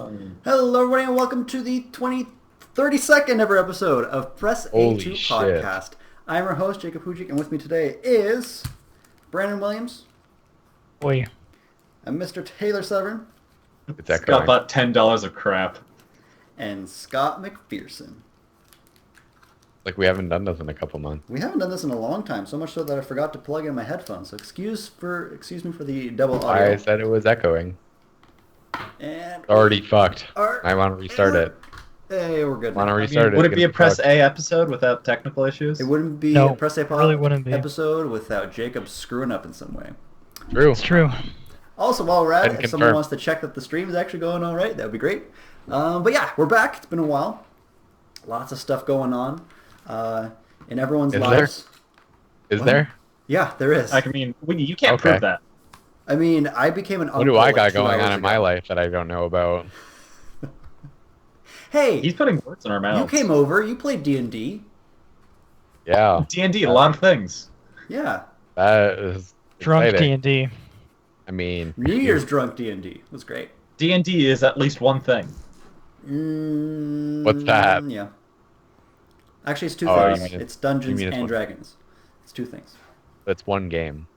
Hello, everybody, and welcome to the 32nd ever episode of Press A2 Podcast. I'm your host, Jacob Hujic, and with me today is Brandon Williams. Oi. And Mr. Taylor Severn. It's got about $10 of crap. And Scott McPherson. Like we haven't done this in a couple months. We haven't done this in a long time, so much so that I forgot to plug in my headphones. So excuse me for the double audio. I said it was echoing. And Already fucked. I want to restart it. Hey, we're good. Want to restart it? Would it be a Press A episode without technical issues? It wouldn't be No, a Press A really wouldn't be. episode without Jacob screwing up in some way. True. It's true. Also, while we're at And it, if someone confirm. wants to check that the stream is actually going all right, that would be great. But yeah, we're back. It's been a while. Lots of stuff going on in everyone's Is lives. Is What? there? Yeah, there is. I mean, you can't Okay. prove that. I mean, I became an uncle. What do I like got 2 going hours on in my ago. life that I don't know about? Hey, He's putting words in our you mouths. came over. You played D&D. Yeah, D&D, a lot of things. Yeah, that is Drunk exciting. D&D. I mean, New Year's drunk D&D was great. D&D is at least one thing. What's that? Yeah. Actually, it's two Oh, you things. mean It's Dungeons you mean it's and one- Dragons. It's two things. That's one game.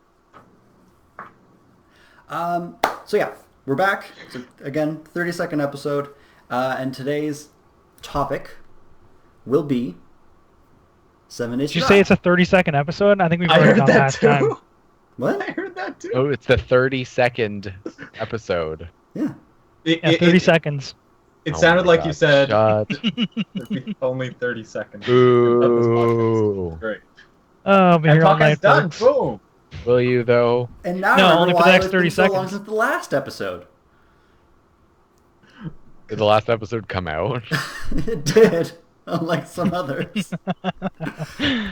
So yeah, we're back. So again, 32nd episode, and today's topic will be 7 Days Did you to say Die. it's a 30-second episode? I think we I wrote it heard down that last too. time. What? I heard that too. Oh, it's the 32nd episode. Yeah. It, Yeah, it- 30 it- seconds. It Oh sounded my like God, you said Shut. it'd be only 30 seconds. Boo. Great. Oh, I'll be And here all night, podcast's done. folks. Boom. Will you though? And now No, I remember only for why the next it's been 30 so long seconds. since the last episode. Did the last episode come out? It did, unlike some others.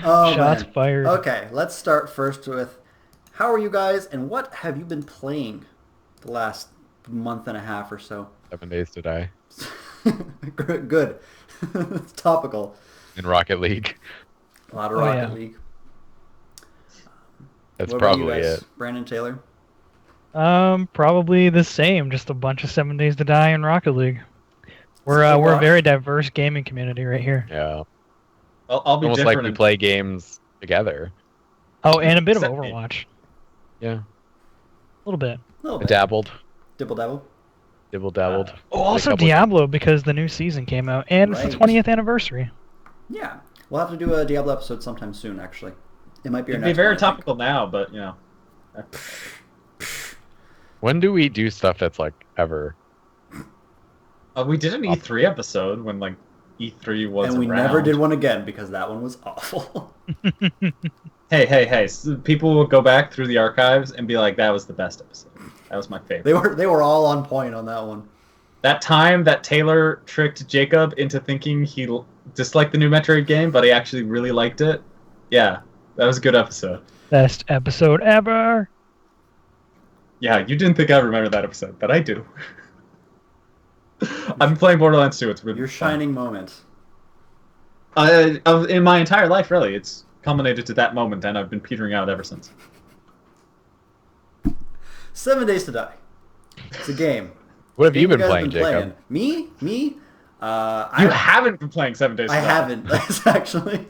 Oh, Shots man. fired. Okay, let's start first with how are you guys, and what have you been playing the last month and a half or so? 7 Days to Die Good. It's topical. in Rocket League. A lot of Oh, Rocket yeah. League. That's What about you probably guys? it. Brandon Taylor? Probably the same. Just a bunch of 7 Days to Die in Rocket League. We're a Overwatch? very diverse gaming community right here. Yeah. I'll be Almost different. like we and- play games together. Oh, and a bit of Except- Overwatch. Yeah. A little bit. A little I bit. dabbled. Dibble dabble. Dibble dabbled. Oh, also couple- Diablo because the new season came out, and it's the Right. 20th anniversary. Yeah. We'll have to do a Diablo episode sometime soon, actually. It might be our It'd be next very one, I think. topical now, but, you know. When do we do stuff that's like ever? We did an E3 episode when, like, E3 was And we around. never did one again because that one was awful. Hey. So people will go back through the archives and be like, that was the best episode. That was my favorite. They were all on point on that one. That time that Taylor tricked Jacob into thinking he disliked the new Metroid game, but he actually really liked it. Yeah, that was a good episode. Best episode ever. Yeah, you didn't think I remember that episode, but I do. I'm playing Borderlands 2. It's really Your fun. shining moment. In my entire life, really. It's culminated to that moment, and I've been petering out ever since. 7 Days to Die. It's a game. What have you been guys playing, Jacob? Me? You I haven't been playing 7 Days to Die. haven't, actually.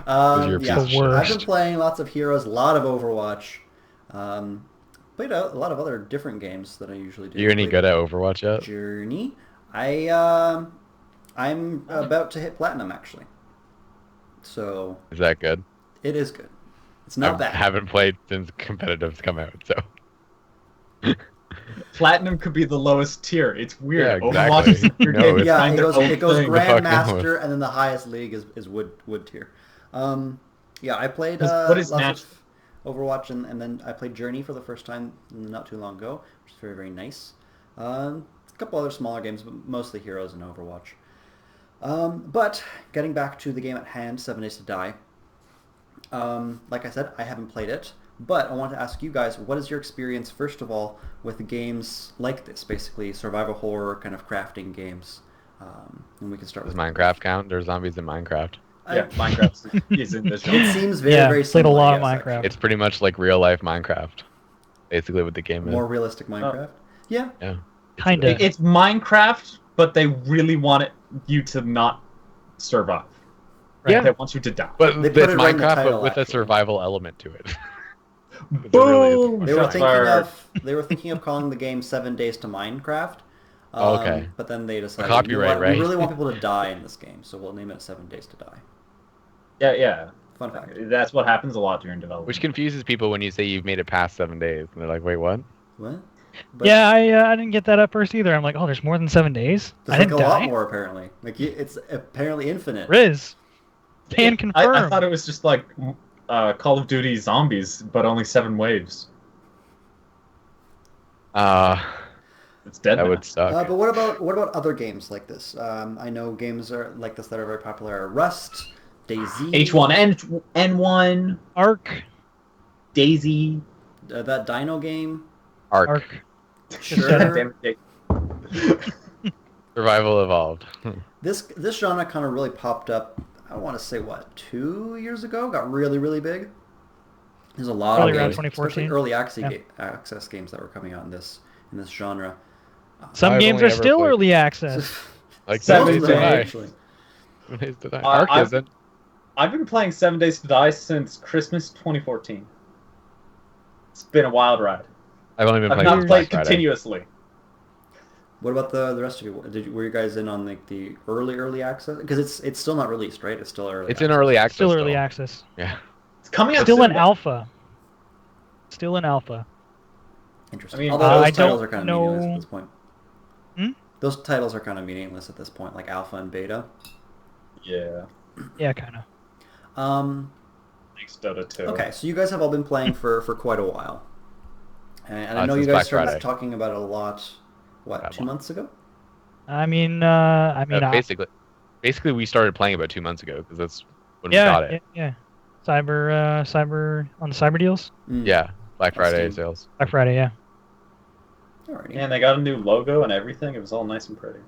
you're a Yeah, piece of shit. I've been playing lots of Heroes, a lot of Overwatch. Played a lot of other different games that I usually do. Are you any Played good at Overwatch yet? Journey. I'm about to hit platinum, actually. So Is that good? it is good. It's not I bad. haven't played since competitive's come out, so. Platinum could be the lowest tier. It's weird. Yeah, Overwatch exactly. is a weird No, game. it's- Yeah, Find it their goes, own it goes thing. The fuck Grandmaster, and then the highest league is wood tier. Yeah, I played What is lots of Overwatch, and then I played Journey for the first time not too long ago, which is very, very nice. A couple other smaller games, but mostly Heroes and Overwatch. But getting back to the game at hand, 7 Days to Die. Like I said, I haven't played it, but I want to ask you guys, what is your experience, first of all, with games like this, basically survival horror kind of crafting games? And we can start Does with Minecraft count? There's zombies in Minecraft. Yeah, Minecraft is in this It genre. seems very, Yeah, very played a similar. lot of yes, Minecraft. actually. It's pretty much like real life Minecraft. Basically what the game is. More realistic Minecraft. Yeah. Yeah. Kinda. It's Minecraft, but they really want you to not survive. Right. Yeah. They want you to die. But They it's put it right in the Minecraft, title, but with a actually. survival element to it. Boom! They were Shots thinking fired. they were thinking of calling the game 7 Days to Minecraft. Oh, okay. But then they decided, Copyright, we right? really want people to die in this game, so we'll name it 7 Days to Die. Yeah. Fun fact. That's what happens a lot during development. Which confuses people when you say you've made it past 7 days, and they're like, "Wait, what?" What? But Yeah, I didn't get that at first either. I'm like, oh, there's more than 7 days. I there's like didn't a lot die. more apparently. Like it's apparently infinite. Riz, can confirm. I thought it was just like Call of Duty Zombies, but only 7 waves. It's dead That now. would suck. But what about other games like this? I know games are like this that are very popular. Rust, DayZ, H1N1, Ark. Daisy. that Dino game. Ark. Sure. Damn it. Survival Evolved. This genre kind of really popped up. I want to say 2 years ago. Got really big. There's a lot Probably of around games, 2014. especially early Yeah. access games that were coming out in this genre. Some I've games only are ever still played- early access. Like Seven 7 Most days of to them, die. actually. 7 days to die. I- Ark I've- isn't. I've been playing 7 Days to Die since Christmas 2014. It's been a wild ride. I've only been I've playing not since played Black Friday. continuously. What about the rest of you? Were you guys in on like the early access? Because it's still not released, right? It's still early. It's in early access. Still early access. Yeah. It's coming out Still soon, in alpha. Still in alpha. Interesting. I mean, Although those I titles don't are kind of know- meaningless at this point. Hmm? Those titles are kind of meaningless at this point, like alpha and beta. Yeah. Yeah, kind of. Thanks, Dota 2. Okay, so you guys have all been playing for quite a while, and I know you since guys Black started Friday. talking about it a lot. What, About 2 months ago? I mean, Basically, we started playing about 2 months ago because that's when we yeah, got it. yeah. Cyber on the cyber deals. Mm. Yeah, Black Friday Steam. sales. Black Friday, yeah. Alrighty. And they got a new logo and everything. It was all nice and pretty.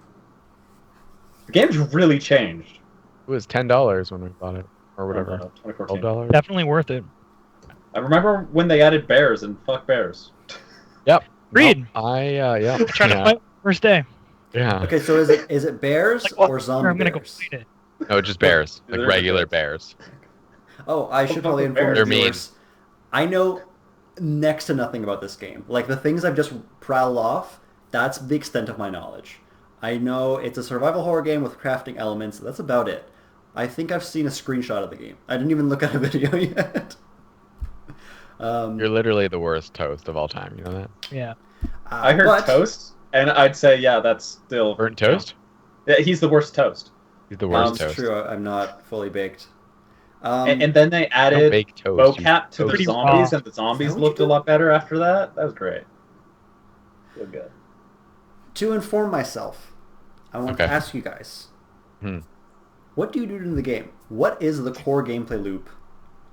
The game's really changed. It was $10 when we bought it, or whatever. 2014. $12. Definitely worth it. I remember when they added bears, and fuck bears. Yep. Agreed. No, yeah. Trying to yeah. fight first day. Yeah. Okay, so is it bears Like, well, or zombie I'm gonna bears? go fight it. No, just bears, like They're regular bears. bears. Oh, I should probably inform They're the mean. viewers. I know next to nothing about this game. Like the things I've just prattled off, that's the extent of my knowledge. I know it's a survival horror game with crafting elements. That's about it. I think I've seen a screenshot of the game. I didn't even look at a video yet. You're literally the worst toast of all time. You know that? Yeah. I heard but- toast, and I'd say, yeah, that's still... Burnt toast? Yeah, he's the worst toast. He's the worst It's toast. true. I'm not fully baked. And then they Don't added bake toast. you mocap to the Pretty zombies, raw. and the zombies Is that what looked you a lot better after that. That was great. Feel good. To inform myself, I want to Okay. ask you guys, Hmm. what do you do in the game? What is the core gameplay loop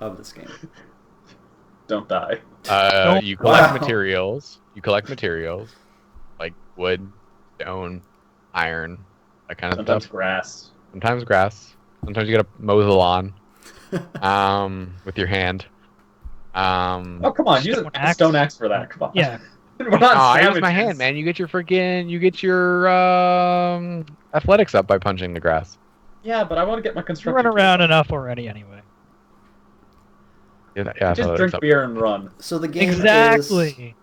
of this game? Don't die. You collect Wow. materials. You collect materials, like wood, stone, iron, that kind of Sometimes stuff. grass. Sometimes grass. Sometimes you gotta mow the lawn, with your hand. Oh, come on. Use Stone a axe. stone axe for that. Come on. Yeah. We're not I use savages. my hand, man. You get your athletics up by punching the grass. Yeah, but I want to get my You construction. run around enough already anyway. Yeah, Just athletics drink up. beer and run. So the game is Exactly.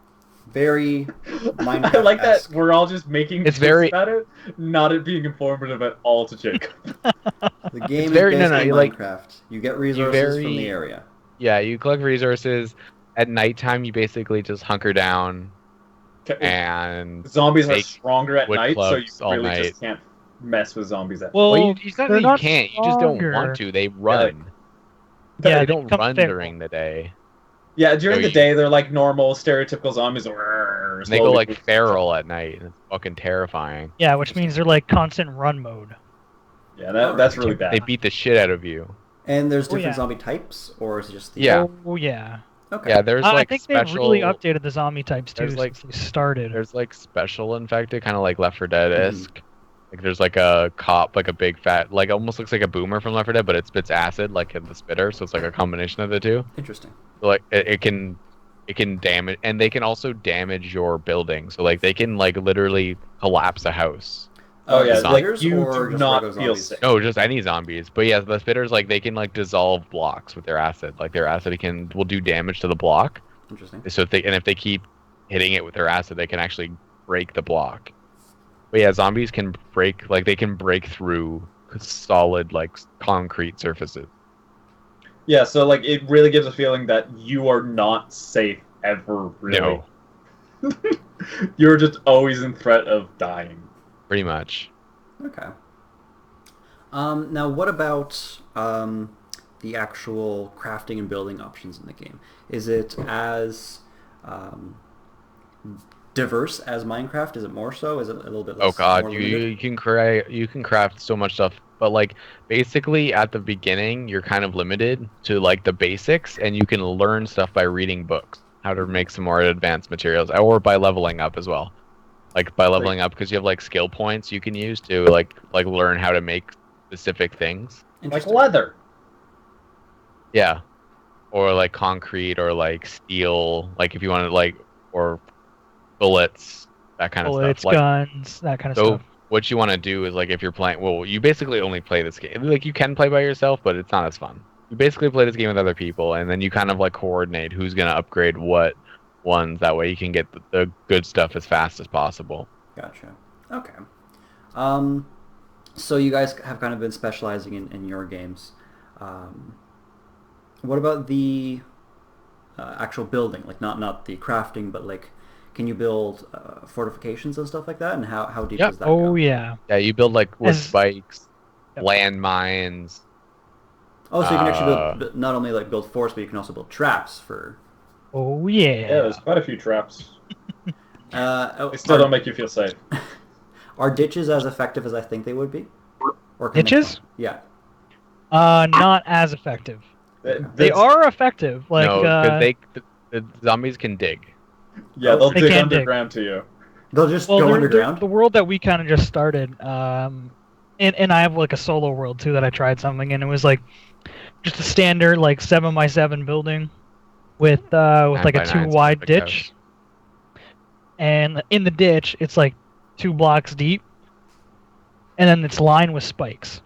very Minecraft. I like that we're all just making It's jokes very- about it, not it being informative at all to Jacob. The game very- is no, basically you like- Minecraft. You get resources from very- the area. Yeah, you collect resources. At nighttime, you basically just hunker down and Zombies are make stronger at wood night, so you clubs all really night. just can't mess with zombies at night. Well, well, it's not they're that you not can't. You just don't stronger. want to. They run. Yeah, they they don't become run feral. during the day. Yeah, during So the you- day they're like normal, stereotypical zombies. And they go like feral at night, and it's fucking terrifying. Yeah, which means they're like constant run mode. Yeah, that's really bad. They beat the shit out of you. And there's Oh, different yeah. zombie types, or is it just the... Yeah. Oh yeah. Okay. Yeah, there's I like think special. they've really updated the zombie types too There's, like- since they started. There's like special infected, kind of like Left 4 Dead-esque. Like there's like a cop, like a big fat, like almost looks like a boomer from Left 4 Dead, but it spits acid like in the spitter, so it's like a combination of the two. Interesting. So, like it can it can damage, and they can also damage your building. So like they can like literally collapse a house. Oh yeah, Zombies like spitters you or do just not regular feel zombies? safe. No, just any zombies. But yeah, the spitters like they can like dissolve blocks with their acid. Like their acid will do damage to the block. Interesting. So if they keep hitting it with their acid, they can actually break the block. But yeah, zombies can break they can break through solid like concrete surfaces. Yeah, so like it really gives a feeling that you are not safe ever, really. No, You're just always in threat of dying. pretty much. Okay. Now, what about the actual crafting and building options in the game? Is it as diverse as Minecraft? Is it more so? Is it a little bit less? Oh god, more you, limited? you can craft so much stuff, but like basically at the beginning you're kind of limited to like the basics, and you can learn stuff by reading books, how to make some more advanced materials, or by leveling up as well. Like by leveling up, because you have like skill points you can use to like learn how to make specific things. Like Interesting. leather. Yeah, or like concrete, or like steel, like if you wanted like, or bullets, that kind of Bullets, stuff. Like, guns, that kind of so stuff. what you want to do is like if you're playing, well, you basically only play this game. Like you can play by yourself, but it's not as fun. You basically play this game with other people, and then you kind of like coordinate who's gonna upgrade what ones. That way you can get the good stuff as fast as possible. Gotcha. Okay. So you guys have kind of been specializing in your games. What about the actual building? Like not the crafting, but like, can you build fortifications and stuff like that? And how deep Yep. does that Oh go? yeah. Yeah, you build like wood As- spikes, Yep. landmines. Oh, so you can actually build not only like build forts, but you can also build traps for. Oh Yeah, yeah. there's quite a few traps. They still are, don't make you feel safe. Are ditches as effective as I think they would be? Or can they- Ditches? Yeah. Not as effective. They are effective. Like No, because the zombies can dig. Yeah, they'll They dig can dig. underground to you. They'll just well, go they're underground. the world that we kind of just started. And I have like a solo world too that I tried something, and it was like just a standard like 7x7 building with like a 9x9 2 wide specific ditch. house. And in the ditch, it's like 2 blocks deep, and then it's lined with spikes.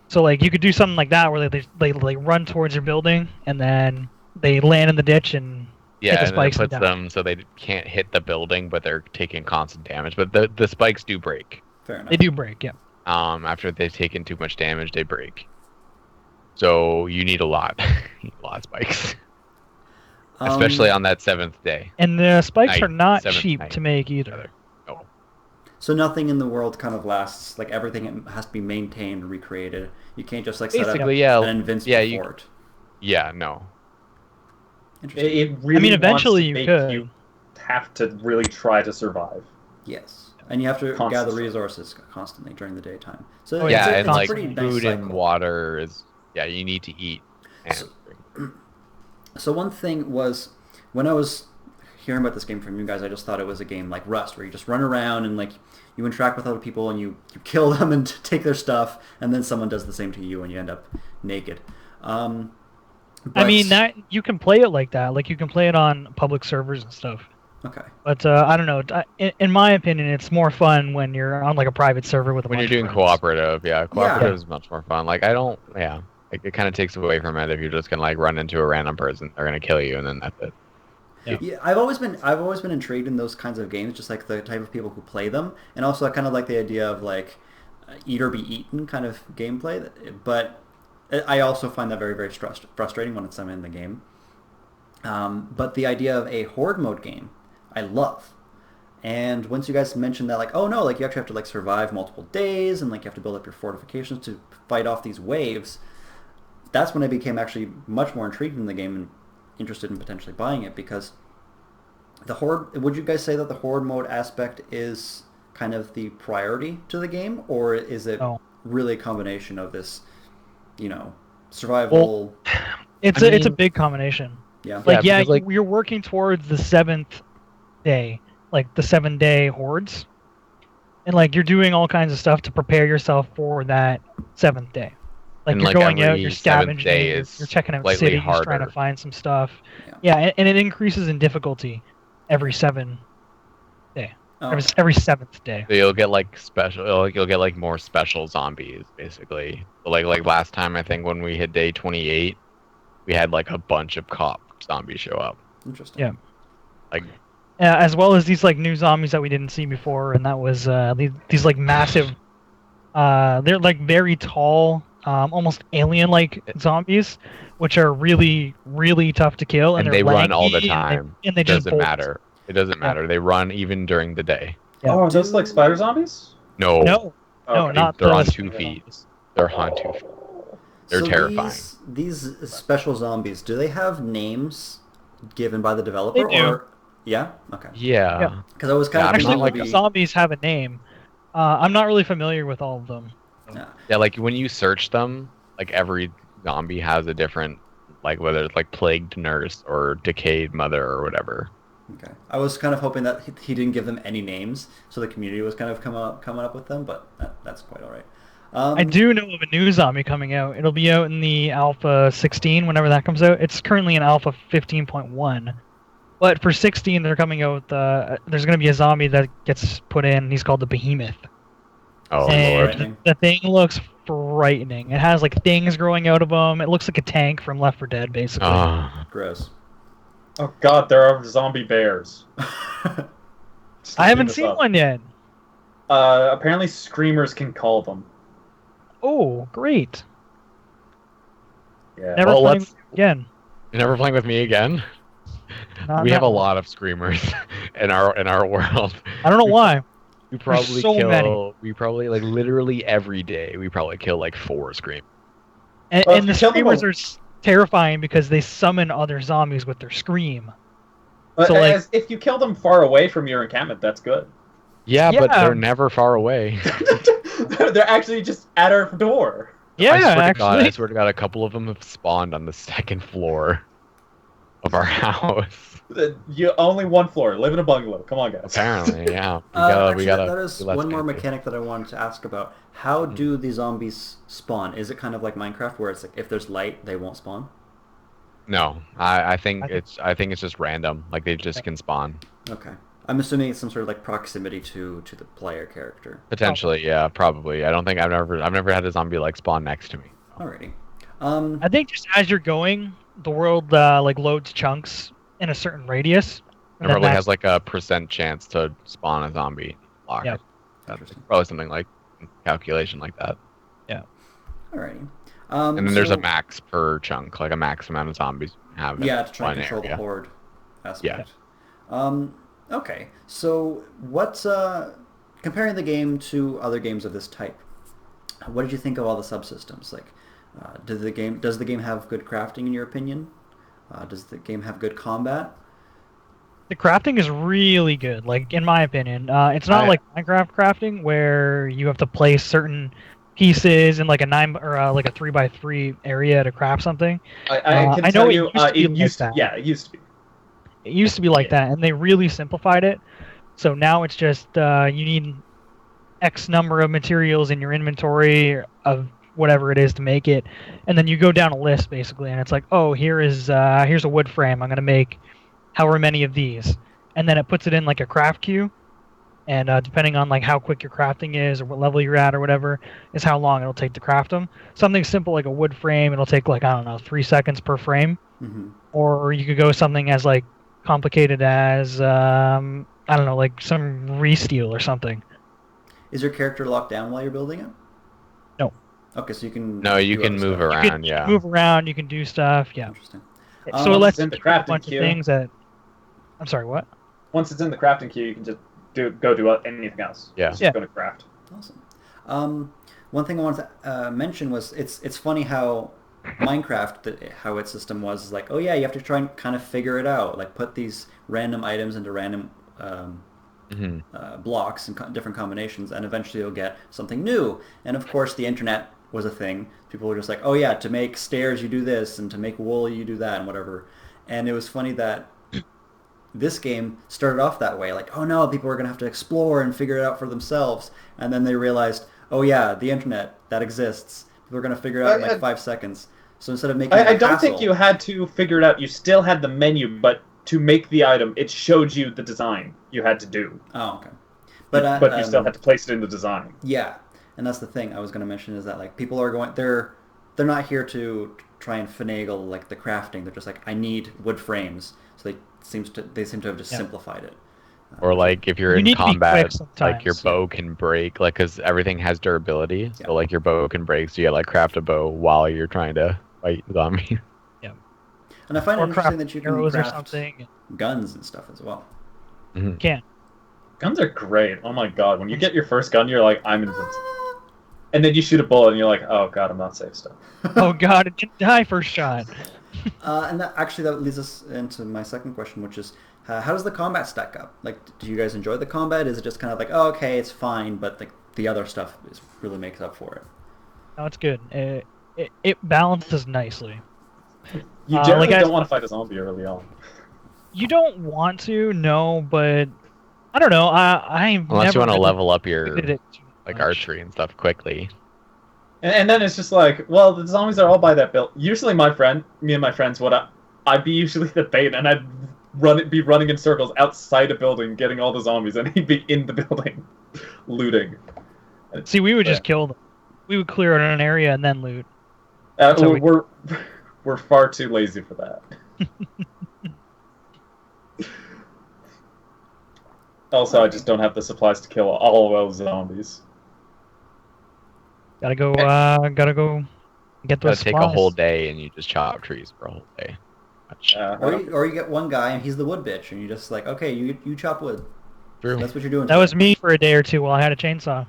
So like you could do something like that where they run towards your building, and then they land in the ditch and Yeah, hit the and then it spikes puts down. them so they can't hit the building, but they're taking constant damage. But the spikes do break. Fair enough. They do break, yeah. After they've taken too much damage, they break. So you need a lot, you need a lot of spikes, especially on that 7th day. And the spikes Night, are not 7th cheap night. to make either. No. So nothing in the world kind of lasts. Like everything has to be maintained, recreated. You can't just like set Basically, up yeah, an invincible yeah, fort. yeah, no. Interesting. It really eventually wants to you make could. you have to really try to survive. Yes, and you have to Constant. gather resources constantly during the daytime. So Oh, Yeah, it's and a like pretty nice food and cycle. water is, yeah, you need to eat. And So- So one thing was, when I was hearing about this game from you guys, I just thought it was a game like Rust, where you just run around and like you interact with other people and you kill them and take their stuff, and then someone does the same to you and you end up naked. I But- mean, that you can play it like that. Like you can play it on public servers and stuff. Okay. But I don't know. In my opinion, it's more fun when you're on like a private server with a when bunch you're of doing friends. cooperative, yeah, cooperative is much more fun. Like I don't, yeah, like it kind of takes away from it if you're just gonna like run into a random person, they're gonna kill you, and then that's it. Yeah, I've always been intrigued in those kinds of games, just like the type of people who play them, and also I kind of like the idea of like eat or be eaten kind of gameplay. But I also find that very very frustrating when I'm in the game. But the idea of a horde mode game, I love. And once you guys mentioned that, like, oh no, like you actually have to like survive multiple days, and like you have to build up your fortifications to fight off these waves. That's when I became actually much more intrigued in the game and interested in potentially buying it, because the horde. Would you guys say that the horde mode aspect is kind of the priority to the game, or is it No. really a combination of this, survival? It's I a mean- big combination. Yeah. Like because, like- you're working towards the 7th day, like the 7-day hordes, and like you're doing all kinds of stuff to prepare yourself for that 7th day. Like And, you're like, going out, every you're 7th scavenging, day you're, is you're checking out slightly cities, trying to harder. find some stuff. Yeah. Yeah, and it increases in difficulty every Oh, every seventh day. So you'll get like you'll get like more special zombies basically. So, like last time I think when we hit day 28, we had like a bunch of cop zombies show up. interesting. Yeah. Like As well as these like new zombies that we didn't see before, and that was these like massive. They're like very tall, almost alien-like zombies, which are really really tough to kill, and and they're they run all the lanky, time. and they It just doesn't bolt. matter. It doesn't Yeah. matter. They run even during the day. Yeah. Oh, are those like spider zombies? No, No, no, Okay. not they're the on spider 2 feet. zombies. They're on 2 feet. They're So terrifying. These special zombies, do they have names given by the developer? They do. Or yeah, okay. Yeah. Yeah. Because I was kind Yeah, of I'm Actually, not like thinking the it would zombies have a name. I'm not really familiar with all of them. be, yeah. Yeah, like when you search them, like every zombie has a different, like whether it's like plagued nurse or decayed mother or whatever. Okay. I was kind of hoping that he didn't give them any names, so the community was kind of coming up with them, but that's quite all right. I do know of a new zombie coming out. It'll be out in the Alpha 16 whenever that comes out. It's currently in Alpha 15.1. But for 16, they're coming out with, there's going to be a zombie that gets put in. He's called the Behemoth. Oh and lord. frightening. the thing looks frightening. It has like things growing out of him. It looks like a tank from Left 4 Dead, basically. Gross. Oh god, there are zombie bears. Just I haven't looking seen this up. one yet. Apparently screamers can call them. Oh, great. Yeah. Never Well, playing let's- with you again. You're never playing with me again? Not We have a that one. lot of screamers in our world. I don't know why. We probably so kill many. we probably like literally every day we probably kill like 4 screamers. And, Well, and the if you kill them screamers all- are terrifying because they summon other zombies with their scream. But So, like- if you kill them far away from your encampment, that's good. Yeah, but Yeah. they're never far away. They're actually just at our door. Yeah, I swear actually. to God, I swear to God, a couple of them have spawned on the 2nd floor of our house. You only one floor. Live in a bungalow. Come on, guys. Apparently, yeah. Actually, we gotta that is be less one more fancy. mechanic that I wanted to ask about. How do the zombies spawn? Is it kind of like Minecraft, where it's like if there's light, they won't spawn? No, I think I think- it's just random. Like they just can spawn. Okay. I'm assuming it's some sort of like proximity to the player character. Potentially, yeah, probably. I don't think I've never had a zombie like spawn next to me. Alrighty. I think just as you're going, the world like loads chunks in a certain radius. It and then probably that's- has like a % chance to spawn a zombie block. Yep. Interesting. Probably something like calculation like that. Alrighty. And then there's so- a max per chunk, like a max amount of zombies you have. in Yeah, to try one and control area. the horde aspect. Okay, so what's comparing the game to other games of this type? What did you think of all the subsystems? Like, does the game have good crafting in your opinion? Does the game have good combat? The crafting is really good, like in my opinion. It's not like Minecraft crafting where you have to place certain pieces in like a 9 or like a 3x3 area to craft something. I can I tell know it you, used to be like used that. yeah, it used to be. It used to be like that, and they really simplified it. So now it's just you need X number of materials in your inventory of whatever it is to make it, and then you go down a list basically, and it's like, oh, here's a wood frame. I'm gonna make however many of these, and then it puts it in like a craft queue, and depending on like how quick your crafting is or what level you're at or whatever, is how long it'll take to craft them. Something simple like a wood frame, it'll take like, I don't know, 3 seconds per frame, Mm-hmm. or you could go something as like complicated as I don't know, like some resteel or something. Is your character locked down while you're building it? No. Okay, so you can. No, you do can other move stuff. You around. can Yeah. move around, you can do stuff, yeah. Interesting. So it Um, lets it's in you the do a crafting bunch queue. of things that. I'm sorry, what? Once it's in the crafting queue, you can just go do anything else. Yeah. Just Yeah. go to craft. Awesome. One thing I wanted to mention was it's funny how Minecraft, how its system was like, oh yeah, you have to try and kind of figure it out, like put these random items into random hmm blocks and different combinations, and eventually you'll get something new. And of course, the internet was a thing. People were just like, oh yeah, to make stairs you do this, and to make wool you do that, and whatever. And it was funny that this game started off that way, like, oh no, people are going to have to explore and figure it out for themselves. And then they realized, oh yeah, the internet, that exists. People are going to figure it out in like 5 seconds. So instead of making I don't think you had to figure it out. You still had the menu, but to make the item, it showed you the design you had to do. Oh, okay. But you still had to place it in the design. Yeah, and that's the thing I was going to mention is that like people are going, they're not here to try and finagle like the crafting. They're just like, I need wood frames. So they seem to have just simplified it. Or like if you're You in need to be combat, quick like your sometimes. bow can break, like because everything has durability. Yeah. So like your bow can break, so you gotta like craft a bow while you're trying to fight zombies. And I find it Or interesting craft that you can arrows or craft something. guns and stuff as well. Can't. Guns are great. Oh my god, when you get your first gun, you're like, I'm invincible. And then you shoot a bullet, and you're like, oh god, I'm not safe still. Oh god, it didn't die first shot. And that leads us into my second question, which is, how does the combat stack up? Like, do you guys enjoy the combat? Is it just kind of like, oh, okay, it's fine, but like the other stuff really makes up for it? No, it's good. It balances nicely. You generally like don't want to fight a zombie early on. You don't want to, no, but I don't know. I've Unless never you want to really level up your did it too like much. archery and stuff quickly. And then it's just like, well, the zombies are all by that build. Usually me and my friends, I'd be usually the bait, and I'd be running in circles outside a building, getting all the zombies, and he'd be in the building, looting. See, we would just kill them. We would clear out an area and then loot. So we're far too lazy for that. Also, I just don't have the supplies to kill all those zombies. Gotta go get those Gotta take a whole supplies. day and you just chop trees for a whole day. Or you get one guy and he's the wood bitch, and you're just like, okay, you chop wood. True. That's what you're doing. That was me for a day or two while I had a chainsaw.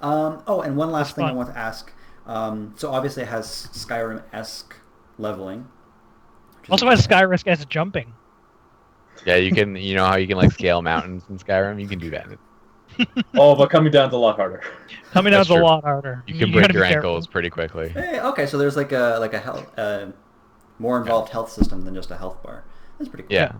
Oh, and one last thing I fun. want to ask. So obviously it has Skyrim-esque leveling. which is Also has interesting. Skyrisk as jumping. Yeah, you can. You know how you can like scale mountains in Skyrim? You can do that. Oh, but coming down's a lot harder. Coming That's down's a true. lot harder. You can gotta break be your careful. ankles pretty quickly. Hey, okay, so there's like a health, more involved health system than just a health bar. That's pretty cool. Yeah,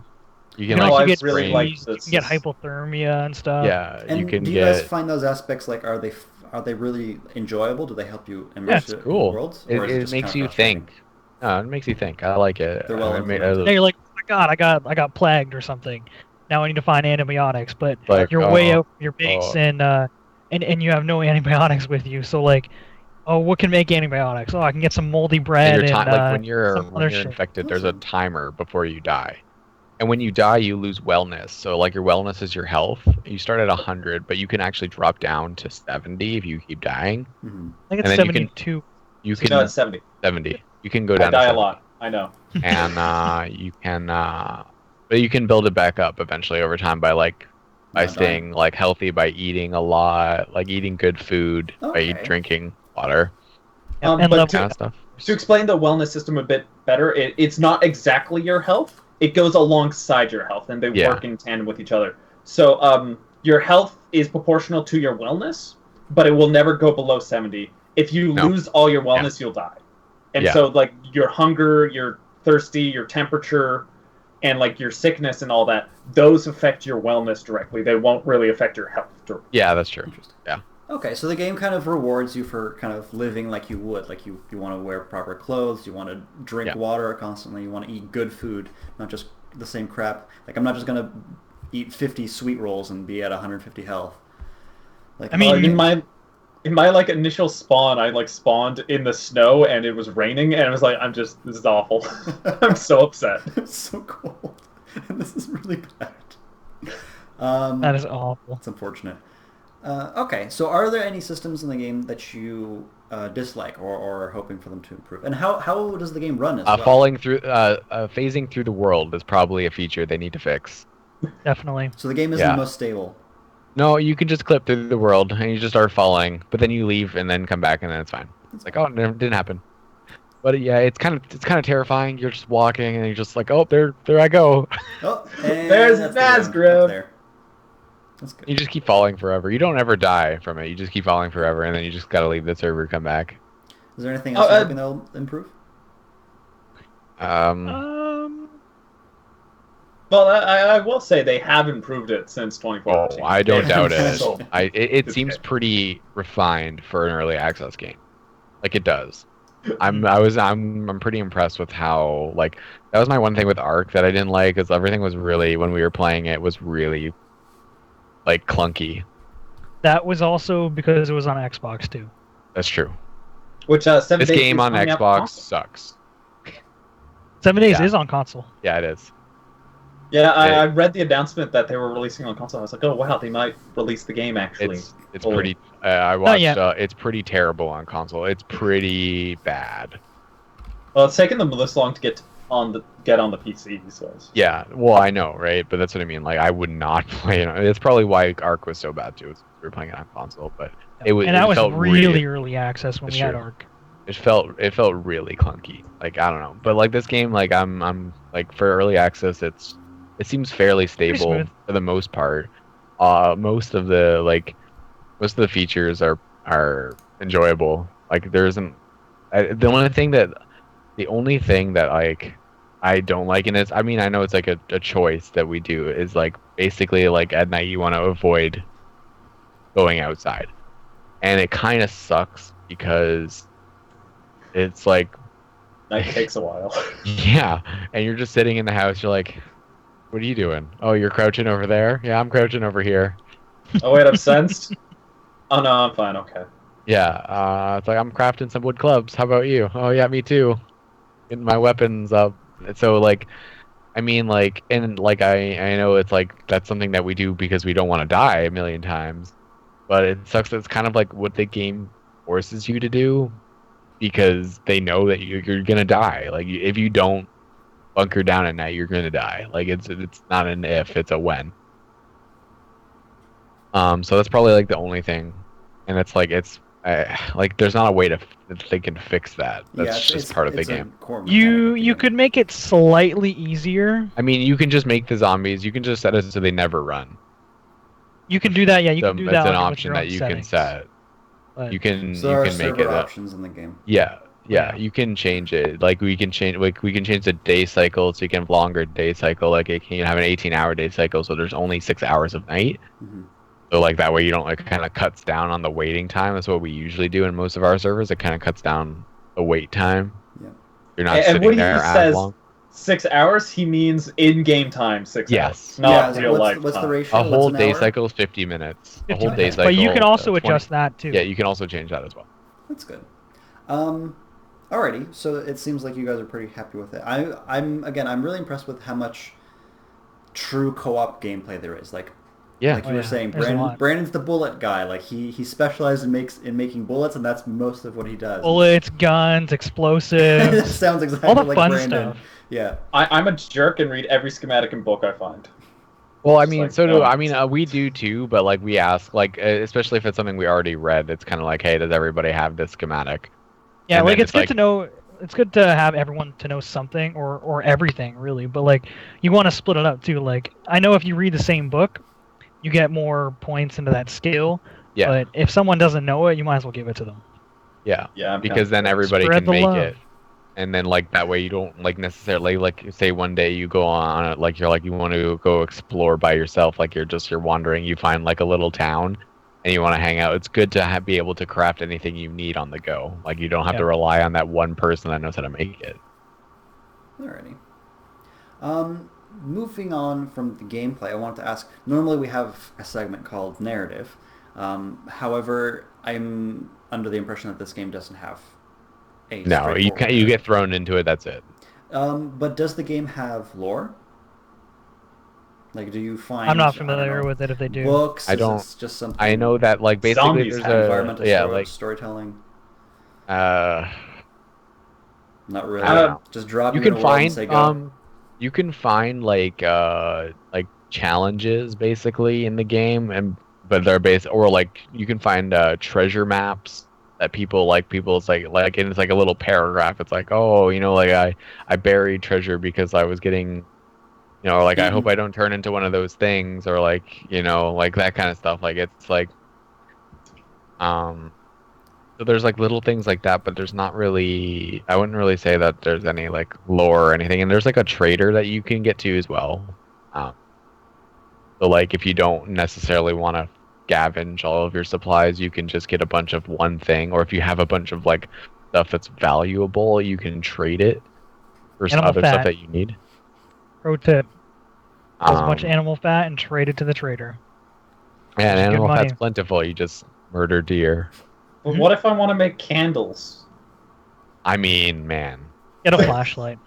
you You can can like also I get really sprain- like freeze, this. you can get hypothermia and stuff. Yeah, And you can do you guys get. find those aspects like are they really enjoyable? Do they help you Yeah, immerse it's in the Cool. worlds? It, Or is it just makes kinda you frustrating? think. No, it makes you think. I like it. They're well I made- implemented. Now you're like, oh my god, I got plagued or something. Now I need to find antibiotics, but Like, you're way oh, out from your base oh. and you have no antibiotics with you. So like, oh, what can make antibiotics? Oh, I can get some moldy bread And your and time, like when you're some other shit. infected, there's a timer before you die, and when you die, you lose wellness. So like your wellness is your health. You start at 100, but you can actually drop down to 70 if you keep dying. Mhm. I think and it's then you can- 72. You So can no, it's 70. 70. You can go I down. die to a lot. I know. 70. And you can, but you can build it back up eventually over time by Not dying. staying like healthy, by eating a lot, like eating good food, by Okay. drinking water, and but level- kind of stuff. To explain the wellness system a bit better, it's not exactly your health. It goes alongside your health, and they Yeah. work in tandem with each other. So your health is proportional to your wellness, but it will never go below 70. If you No. lose all your wellness, you'll die. And Yeah. so, like, your hunger, your thirsty, your temperature, and, like, your sickness and all that, those affect your wellness directly. They won't really affect your health directly. Yeah, that's true. Interesting. Yeah. Okay, so the game kind of rewards you for kind of living like you would. Like you want to wear proper clothes, you want to drink Yeah. water constantly, you want to eat good food, not just the same crap. Like I'm not just gonna eat 50 sweet rolls and be at 150 health. Like I mean, In my like initial spawn, I like spawned in the snow and it was raining, and I was like, this is awful. I'm so upset. it's so cold, and this is really bad. that is awful. It's unfortunate. Okay, so are there any systems in the game that you dislike or are hoping for them to improve? And how does the game run as well? Phasing through the world is probably a feature they need to fix. Definitely. So the game isn't Yeah. the most stable. No, you can just clip through the world and you just start falling, but then you leave and then come back and then it's fine. It's like, oh, it didn't happen. But yeah, it's kind of terrifying. You're just walking and you're just like, oh, there I go. Oh, and There's that's the ground Nazgrim. up there. That's good. You just keep falling forever. You don't ever die from it. You just keep falling forever, and then you just gotta leave the server, come back. Is there anything else you're hoping they'll improve? Um, Well, I will say they have improved it since Oh, 2014. I don't doubt it. So, It seems pretty refined for an early access game. Like it does. I'm pretty impressed with how like that was my one thing with Ark that I didn't like is everything was really when we were playing it was really like clunky. That was also because it was on Xbox too. That's true. which 7 This Days game is on coming out for Xbox console. sucks. 7 Days Yeah. is on console. Yeah, it is. Yeah, It- I read the announcement that they were releasing on console. I was like, oh wow, they might release the game actually. It's fully. pretty. I watched. yet. It's pretty terrible on console. It's pretty bad. Well, it's taken them this long to get on the PC. So Yeah. Well, I know, right? But that's what I mean. Like, I would not play it. It's probably why Ark was so bad too. We were playing it on console, but it was. And that it was felt really early access when It's we had true. Ark. It felt really clunky. Like I don't know, but like this game, like I'm like for early access, it seems fairly stable smooth. for the most part. Most of the features are enjoyable. Like there isn't the only thing that like I don't like in this. I mean, I know it's like a choice that we do is like basically like at night you want to avoid going outside, and it kind of sucks because it's like that takes a while. yeah, and you're just sitting in the house. You're like, what are you doing? Oh, you're crouching over there. Yeah, I'm crouching over here. Oh wait, I'm sensed. Oh no, I'm fine. Okay. Yeah, it's like I'm crafting some wood clubs. How about you? Oh yeah, me too. Getting my weapons up. So like, I mean like, and like I know it's like that's something that we do because we don't want to die a million times, but it sucks that it's kind of like what the game forces you to do because they know that you're gonna die. Like if you don't bunker down at night, you're gonna die. Like it's not an if, it's a when. So that's probably like the only thing, and it's like like there's not a way that they can fix that. That's just part of the it's a game. core mechanic of the You game. could make it slightly easier. I mean, you can just make the zombies. You can just set it so they never run. You can do that. Yeah, you can do That's that an with option your that own you settings. can set. But You can So there are make server it up. options in the game. Yeah, Yeah. you can change it. Like we can change the day cycle so you can have longer day cycle. Like it can have an 18-hour day cycle, so there's only 6 hours of night. Mhm. So like that way you don't like kind of cuts down on the waiting time. That's what we usually do in most of our servers. It kind of cuts down the wait time. Yeah. You're not And sitting what he there as says- long. 6 hours. He means in-game time. 6 Yes. hours, not Yeah, real life. what's the time. ratio? A whole What's an day hour? cycle is 50 minutes. A 50 whole day minutes. cycle. But you can also 20. adjust that too. Yeah, you can also change that as well. That's good. Alrighty, so it seems like you guys are pretty happy with it. I'm really impressed with how much true co-op gameplay there is. Like Yeah. like you Oh, were yeah. saying, There's a lot. Brandon's the bullet guy. Like he specializes in making bullets, and that's most of what he does. Bullets, guns, it explosives. sounds exactly all the like fun Brandon. stuff. Yeah. I'm a jerk and read every schematic and book I find. Well, I Just mean, like, so do oh, I mean we do too, but like we ask, like especially if it's something we already read, it's kind of like, hey, does everybody have this schematic? Yeah, And like then it's good to know. It's good to have everyone to know something or everything really, but like you want to split it up too. Like I know if you read the same book, you get more points into that skill. Yeah. But if someone doesn't know it, you might as well give it to them. Yeah, Yeah, I'm because then kinda- everybody Spread can the make love. it, and then like that way you don't like necessarily like say one day you go on it like you're like you want to go explore by yourself, like you're wandering, you find like a little town, and you want to hang out. It's good to be able to craft anything you need on the go. Like you don't have to Yeah. rely on that one person that knows how to make it. Alrighty. Moving on from the gameplay, I wanted to ask. Normally, we have a segment called narrative. However, I'm under the impression that this game doesn't have a. No, you straightforward you get thrown into it. That's it. But does the game have lore? Like, do you find? I'm not I familiar don't know, with it if they do. books. I Is don't- this just something. I know that like basically Zombies there's have a environmental like storytelling. uh Not really. I don't know. Just drop you you in can a world and find say go. you can find like challenges basically in the game, and but they're based or like you can find treasure maps that people it's like and it's like a little paragraph. It's like, oh, you know, like I buried treasure because I was getting, you know, like I hope I don't turn into one of those things, or like, you know, like that kind of stuff. Like it's like so there's like little things like that, but there's not really, I wouldn't really say that there's any like lore or anything. And there's like a trader that you can get to as well. Um, so like if you don't necessarily want to scavenge all of your supplies, you can just get a bunch of one thing, or if you have a bunch of like stuff that's valuable, you can trade it for Animal other stuff fat. that you need. Pro tip: as much Um, animal fat and trade it to the trader. and Which is good animal money. fat's plentiful. You just murder deer. But Mhm. what if I want to make candles? I mean, man. Get a flashlight.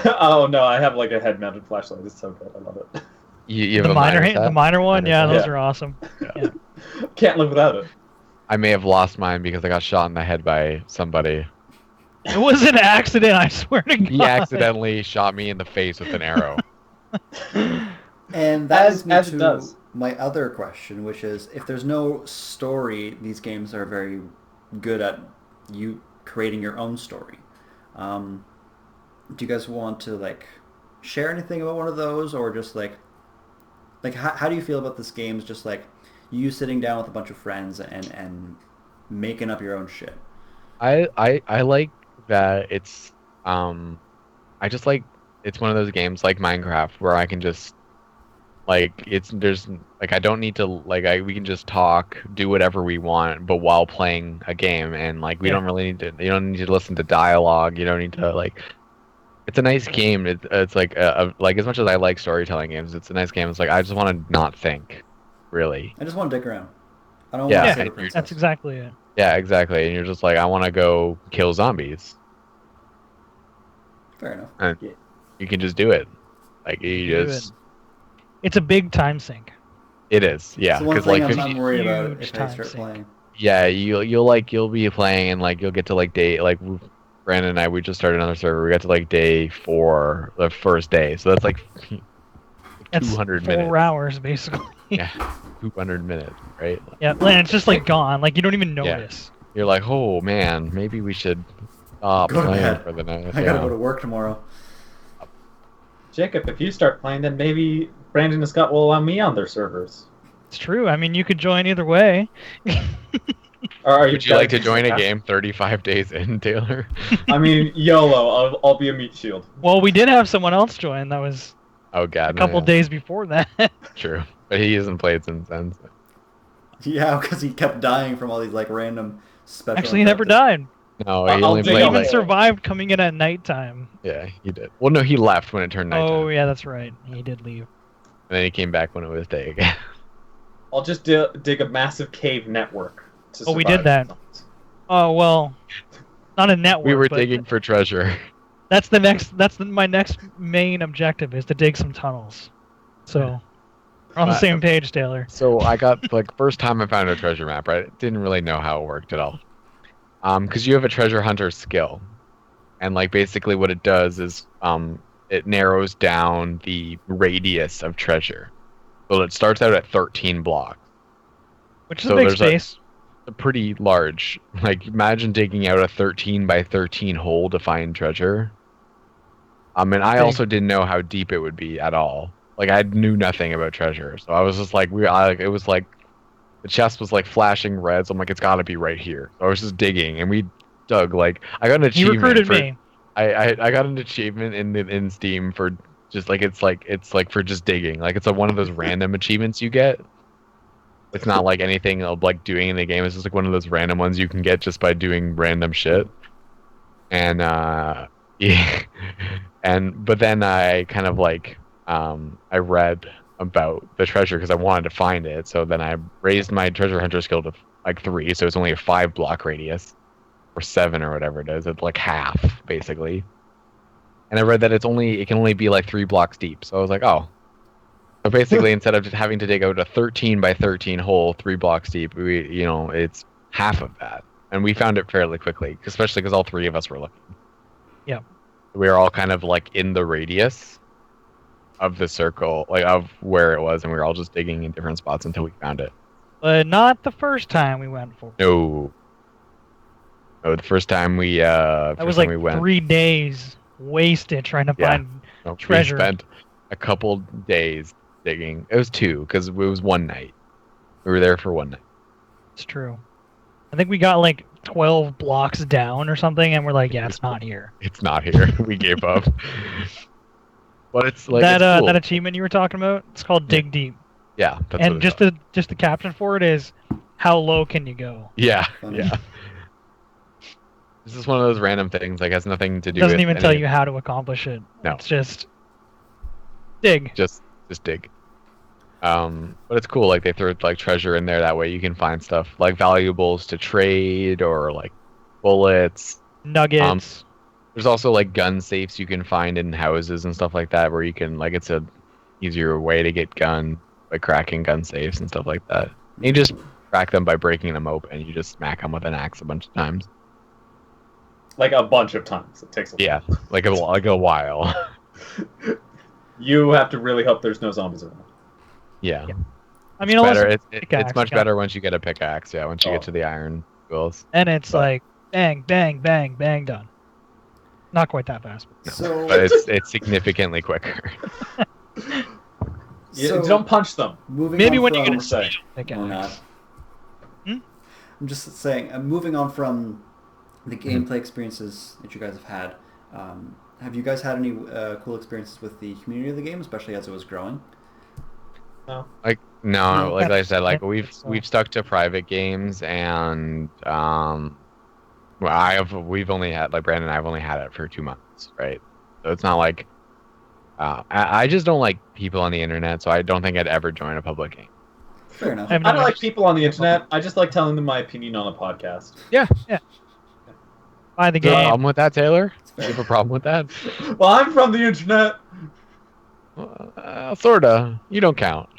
Oh no, I have like a head-mounted flashlight. It's so good. I love it. You have The a minor, miner's hat? the minor one, Miner's yeah, hat? those Yeah. are awesome. Yeah. Can't live without it. I may have lost mine because I got shot in the head by somebody. It was an accident, I swear to God. He accidentally shot me in the face with an arrow. And that As- leads me as it to does. my other question, which is, if there's no story, these games are very good at you creating your own story. Do you guys want to like share anything about one of those, or just like how do you feel about this game? Is just like you sitting down with a bunch of friends and making up your own shit? I like that it's I just like it's one of those games like Minecraft where I can just like there's like I don't need to like we can just talk, do whatever we want, but while playing a game, and like we Yeah. don't really need to, you don't need to listen to dialogue, you don't need to like it's a nice game. It's like like as much as I like storytelling games, it's a nice game. It's like I just want to not think, really. I just want to dick around. I don't Yeah, want to and save a princess. That's exactly it. Yeah, exactly. And you're just like I want to go kill zombies. Fair enough. And you can just do it. Like you Do just It's a big time sink. it is. Yeah, It's the one because thing like I'm worried about huge if I time start sink. playing. yeah, you'll be playing and like you'll get to like day like Brandon and I we just started another server. We got to like day 4, the first day. So that's like That's 200 4 minutes. hours, basically. Yeah, 200 minutes, right? Yeah, and it's just like gone. Like you don't even notice. You're like, oh man, maybe we should stop Go to playing bed. for the night. I gotta go to work tomorrow. Jacob, if you start playing, then maybe Brandon and Scott will allow me on their servers. It's true. I mean, you could join either way. Or are Would you like to guys- join a game 35 days in, Taylor? I mean, YOLO. I'll be a meat shield. Well, we did have someone else join. That was Oh god, a couple yeah, days before that. True, but he hasn't played since then. So. Yeah, because he kept dying from all these like random special. Actually, he never effects. died. No, I'll he only dig He played out even like survived coming in at nighttime. yeah, he did. Well, no, he left when it turned nighttime, Oh yeah, that's right. He did leave. and then he came back when it was day again. I'll just dig a massive cave network. To Oh, we survive. did that. Oh well, not a network. We were but digging for treasure. That's the next. My next main objective is to dig some tunnels. So we're on the same page, Taylor. So I got like first time I found a treasure map, right? Didn't really know how it worked at all. Because you have a treasure hunter skill, and like basically what it does is it narrows down the radius of treasure. So it starts out at 13 blocks. Which is So a big there's a- space. A pretty large. Like imagine digging out a 13 by 13 hole to find treasure. And I Big. also didn't know how deep it would be at all. Like I knew nothing about treasure, so I was just like, it was like the chest was like flashing red. So I'm like, it's got to be right here. So I was just digging, and we dug. Like I got an He achievement. recruited for, me. I got an achievement in Steam for just like it's like for just digging. Like it's one of those random achievements you get. It's not like anything of like doing in the game. It's just like one of those random ones you can get just by doing random shit. And yeah, but then I kind of like I read about the treasure because I wanted to find it. So then I raised my treasure hunter skill to like 3, so it's only a 5 block radius or 7 or whatever it is. It's like half basically. And I read that it can only be like 3 blocks deep. So I was like, oh. So basically, instead of just having to dig out a 13 by 13 hole 3 blocks deep, it's half of that, and we found it fairly quickly, especially because all 3 of us were looking. Yeah. We were all kind of like in the radius of the circle, like of where it was, and we were all just digging in different spots until we found it. But not the first time we went for. No, the first time we That was like 3 days wasted trying to Yeah. find. we treasure. spent a couple days digging. It was 2 because it was one night. We were there for one night. It's true. I think we got like 12 blocks down or something, and we're like, yeah, it's not here. It's not here. We gave up. But it's like that it's cool. that achievement you were talking about, it's called Dig Deep. Yeah, that's And what just the caption for it is, how low can you go? yeah, Funny. yeah. This is one of those random things. Like has nothing to It do. doesn't with even tell any- you how to accomplish it. No. It's just dig. Just dig. But it's cool. Like they throw like treasure in there. That way you can find stuff like valuables to trade or like bullets. Nuggets. There's also like gun safes you can find in houses and stuff like that, where you can like it's a easier way to get gun by cracking gun safes and stuff like that. And you just crack them by breaking them open. You just smack them with an axe a bunch of times. Like a bunch of times. It takes a Yeah, like a while. You have to really hope there's no zombies around. Yeah. I mean, Better. unless It's pickaxe, much yeah. better once you get a pickaxe. Yeah, once you Oh. get to the iron tools. and it's But- like bang, bang, bang, bang, done. Not quite that fast. So, But it's significantly quicker. You so don't punch them. moving Maybe on when you from, get a say. pickaxe. or not. Hmm? I'm just saying, moving on from the gameplay experiences that you guys have had, have you guys had any cool experiences with the community of the game, especially as it was growing? Like no, No, like I that's- said, like that's, we've stuck to private games and well, we've only had like Brandon and I've only had it for 2 months, right? So it's not like I just don't like people on the internet, so I don't think I'd ever join a public game. Fair enough. I have I no don't like interest. people on the internet. I just like telling them my opinion on a podcast. Buy the Do you have a game. problem with that, Taylor? It's Do you fair. have a problem with that? Well, I'm from the internet. Sorta. You don't count.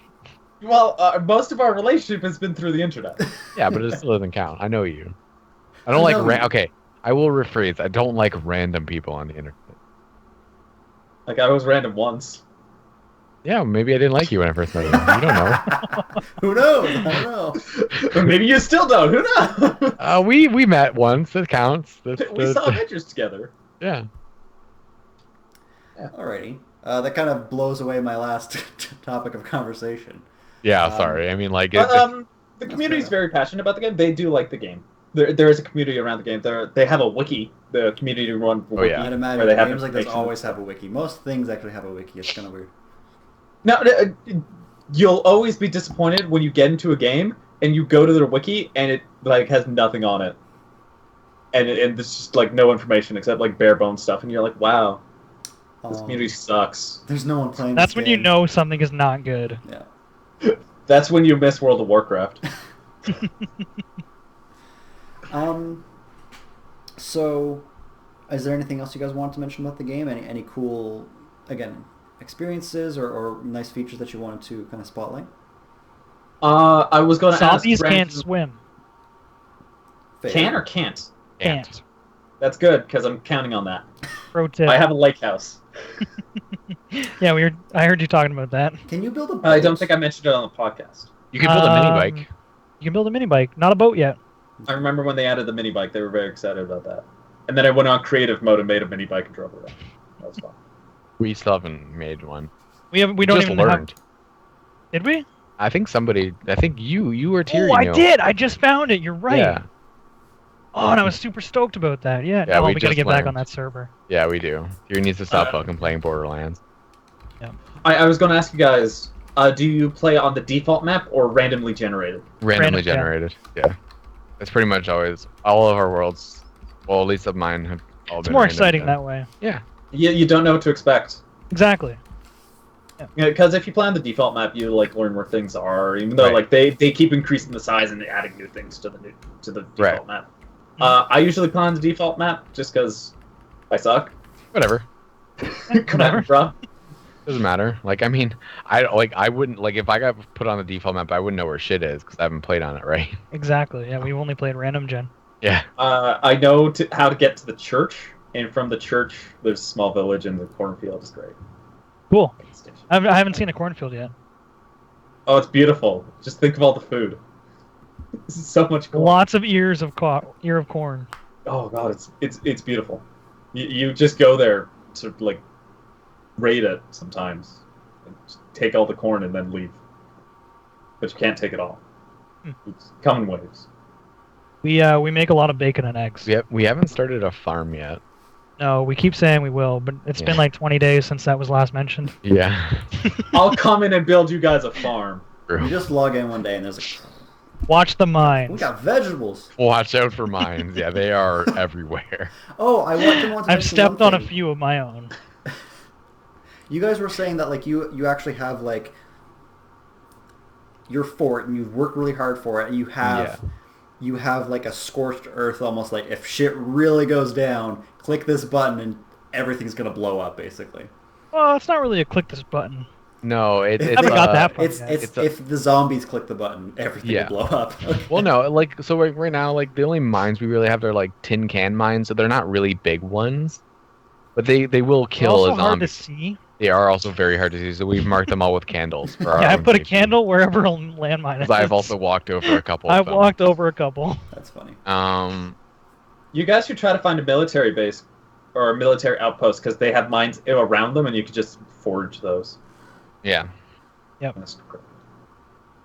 Well, most of our relationship has been through the internet. Yeah, but it still doesn't count. I know you. I don't like know you. okay. I will rephrase. I don't like random people on the internet. Like I was random once. Yeah, maybe I didn't like you when I first met you. You don't know. Who knows? I don't know. But maybe you still don't. Who knows? We met once. That counts. We saw Avengers together. Yeah. Alrighty. That kind of blows away my last topic of conversation. Yeah. Um, Sorry. I mean, like, But the That's community is fair very passionate about the game. They do like the game. There is a community around the game. They have a wiki. The community run Oh, yeah. I'd imagine where they have games like this information. always have a wiki. Most things actually have a wiki. It's kind of weird. No, you'll always be disappointed when you get into a game and you go to their wiki and it like has nothing on it, and there's just like no information except like bare bones stuff, and you're like, wow, this community sucks. There's no one playing. That's this when you game. know something is not good. Yeah. That's when you miss World of Warcraft. So, is there anything else you guys want to mention about the game? Any cool, again, experiences or nice features that you wanted to kind of spotlight? I was going to ask. Zombies can't Brandon- swim. Fair. Can or can't? Can't. That's good because I'm counting on that. Pro tip. I have a lake house. Yeah, I heard you talking about that. Can you build a boat? I don't think I mentioned it on the podcast. you can build a mini Um, bike. You can build a mini bike, not a boat yet. I remember when they added the mini bike; they were very excited about that. And then I went on creative mode and made a mini bike and drove around. That was fun. We still haven't made one. We don't just even learned. have. Did we? I think you were Tyr. Oh, I did. I just found it. You're right. Yeah. Oh, and I was super stoked about that. Yeah. Yeah, oh, we we gotta just get back on learned. that server. Yeah, we do. Tyr needs to stop Uh, fucking playing Borderlands. I was going to ask you guys: do you play on the default map or randomly generated? Randomly Random, yeah. generated. Yeah. That's pretty much always all of our worlds. Well, at least of mine have all It's been more random, exciting yeah. that way. You don't know what to expect. Exactly. Because if you play on the default map, you like learn where things are, even though Right. like they keep increasing the size and adding new things to the default Right. map. I usually play on the default map just because I suck. Whatever. Come at me, bro. Doesn't matter. Like, I mean, I wouldn't like if I got put on the default map, I wouldn't know where shit is because I haven't played on it, right? Exactly. Yeah, we've only played random gen. Yeah. I know how to get to the church, and from the church, there's a small village, and the cornfield is great. Cool. I haven't seen a cornfield yet. Oh, it's beautiful. Just think of all the food. This is so much cool. Lots of ear of corn. Oh god, it's beautiful. You just go there to like raid it sometimes, and just take all the corn and then leave. But you can't take it all. It's come in waves. We make a lot of bacon and eggs. We haven't started a farm yet. No, we keep saying we will, but it's been Yeah. like 20 days since that was last mentioned. Yeah. I'll come in and build you guys a farm. You just log in one day and there's like, Watch the we mines. got vegetables. Watch out for mines. Yeah, they are everywhere. Oh, I want to I've mention stepped one on a thing. few of my own. You guys were saying that like you actually have like your fort and you've worked really hard for it and you have like a scorched earth, almost like if shit really goes down, click this button and everything's gonna blow up basically. Well, it's not really a click this button. No, it's I I haven't got that far It's yet. it's It's a- if the zombies click the button, everything Yeah. will blow up. Okay. Well, no, like so right now, like the only mines we really have are like tin can mines, so they're not really big ones, but they will They're kill also a hard to zombie. see. They are also very hard to see, so we've marked them all with candles. For our Yeah, I own put a safety. candle wherever a landmine is. 'Cause I've also walked over a couple. I've of them. walked over a couple. That's funny. You guys should try to find a military base or a military outpost because they have mines around them, and you could just forge those. Yeah, That's great.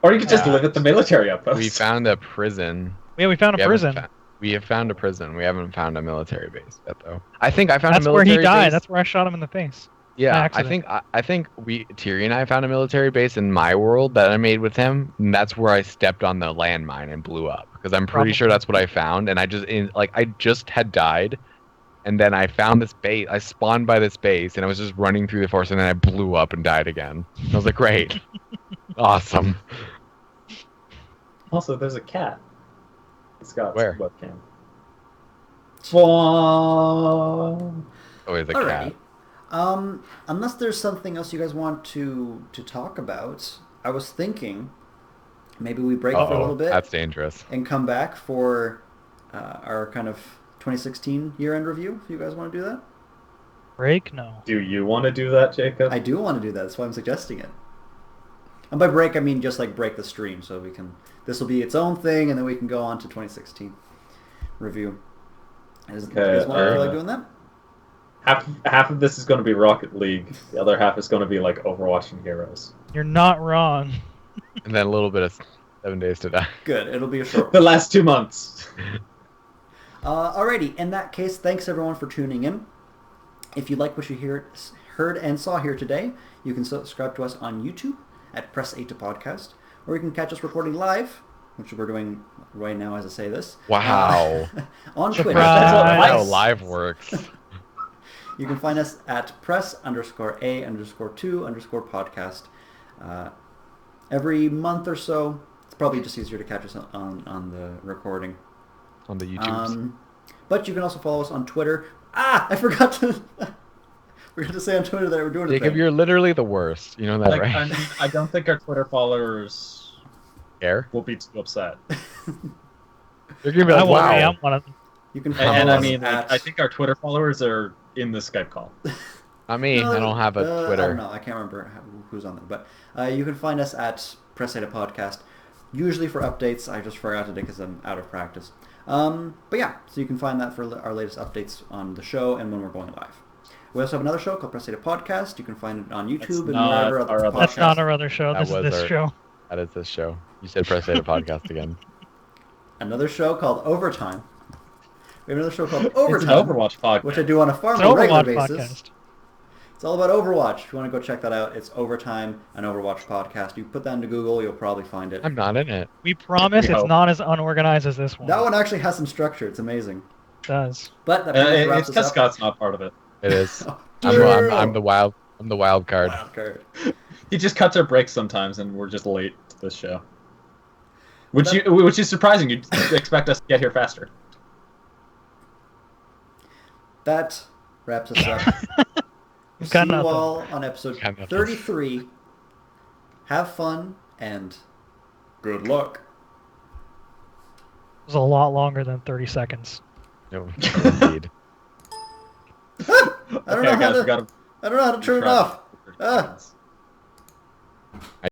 Or you could just Yeah. live at the military outpost. we found a prison. Yeah, we found a We haven't prison. we have found a prison. We haven't found a military base yet, though. I think I found That's a where military he died. base. That's where I shot him in the face. Yeah, I accident. think Tyrion and I found a military base in my world that I made with him, and that's where I stepped on the landmine and blew up because I'm pretty sure Probably. that's what I found, and I just had died, and then I found this base. I spawned by this base, and I was just running through the forest, and then I blew up and died again. I was like, great, awesome. Also, there's a cat. It's got Where? webcam. Swan. Always a Alrighty. cat. Unless there's something else you guys want to talk about, I was thinking maybe we break for a Uh-oh, little bit that's dangerous. and come back for our kind of 2016 year-end review. If you guys want to do that, Break? No. Do you want to do that, Jacob? I do want to do that. That's why I'm suggesting it. And by break, I mean just like break the stream, so we can. This will be its own thing, and then we can go on to 2016 review. Is Okay, you guys want to feel like uh, doing that? Half of this is going to be Rocket League. The other half is going to be like Overwatch and Heroes. You're not wrong. And then a little bit of 7 Days to Die. Good. It'll be a short. The last 2 months. Alrighty, in that case, thanks everyone for tuning in. If you like what you heard and saw here today, you can subscribe to us on YouTube at Press 8 to Podcast, or you can catch us recording live, which we're doing right now as I say this. Wow. On Twitter. Surprise. That's Nice. how live works. You can find us at press_a_2_podcast. Every month or so. It's probably just easier to catch us on the recording. On the YouTubes. But you can also follow us on Twitter. I forgot to say on Twitter that we're doing a Jacob, thing. you're literally the worst. You know that, Like, right? I mean, I don't think our Twitter followers Care? will be too upset. You're gonna be I like, won't. wow. I'm one of them. You can follow And I us mean, like, at... I think our Twitter followers are in the Skype call. Not me. I don't have a I don't Twitter. know. I can't remember who's on there. But you can find us at Press Data Podcast, usually for updates. I just forgot today because I'm out of practice. But yeah, so you can find that for our latest updates on the show and when we're going live. We also have another show called Press Data Podcast. You can find it on YouTube and not wherever our other other podcasts. That's not our other show. That This is was this our- show. That is this show. You said Press Data Podcast again. Another show called Overtime. We have another show called It's Overtime, an Overwatch podcast. which I do on a far It's more an regular Overwatch basis. podcast. It's all about Overwatch. If you want to go check that out, it's Overtime, an Overwatch podcast. You put that into Google, you'll probably find it. I'm not in it. We promise No. it's not as unorganized as this one. That one actually has some structure. It's amazing. does. But that pretty much wraps It's us because up. Scott's not part of it. It is. Oh, I'm the wild card. Wild card. He just cuts our breaks sometimes, and we're just late to this show. Which is surprising. You'd expect us to get here faster. That wraps us up. We've See got you nothing. all on episode Got nothing. 33. Have fun and good luck. It was a lot longer than 30 seconds. No, indeed. I don't know how guys, to. we gotta I don't know how to turn it try. off. Ah.